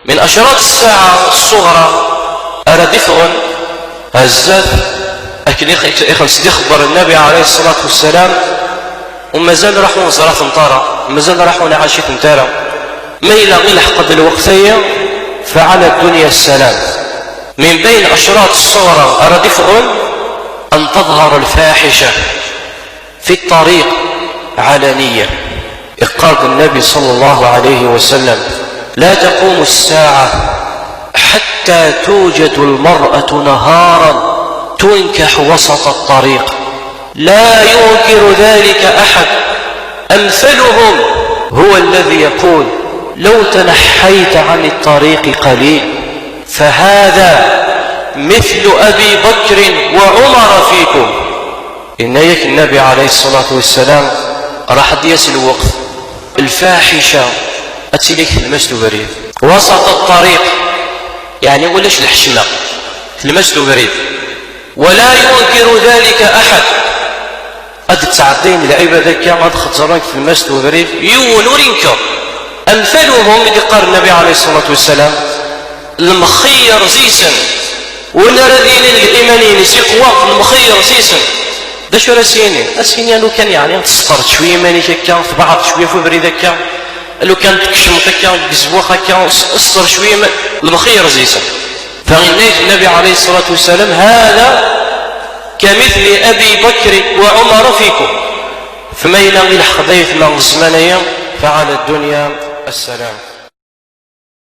من أشراط الساعة الصغرى أردفء هزات لكن يخلص يخبر النبي عليه الصلاة والسلام ومازال راحوا زرات مطارة مازال راحوا نعاشي تنتارة ما يلاغي لحق الوقتية فعلى الدنيا السلام. من بين أشراط الصغرى أردفء أن تظهر الفاحشة في الطريق علانية. قال النبي صلى الله عليه وسلم لا تقوم الساعة حتى توجد المرأة نهارا تنكح وسط الطريق لا ينكر ذلك أحد. أمثلهم هو الذي يقول لو تنحيت عن الطريق قليل فهذا مثل أبي بكر وعمر فيكم. إنك النبي عليه الصلاة والسلام راح ديس الوقت الفاحشة أتسلك المسلو بريد وسط الطريق يعني ولاش الحشمة المسلو بريد ولا ينكر ذلك أحد. قد تعطين العبادة كما خطرانك في المسلو بريد يونور ينكر. أمثلهم اللي قال النبي عليه الصلاة والسلام المخير زيسا ولا رذين الإيمانين سيقوا المخير زيسا ده شو راسيني لو كان يعني تصفرت شويه ماني هكا في بعض شويه في بريد هكا لو كان تكشم هكا قزبوخ هكا اصفر شويه المخير زيسا. فغنيت النبي عليه الصلاة والسلام هذا كمثل أبي بكر وعمر فيكم فما يلاغي الحضيث من الزمانية فعلى الدنيا السلام.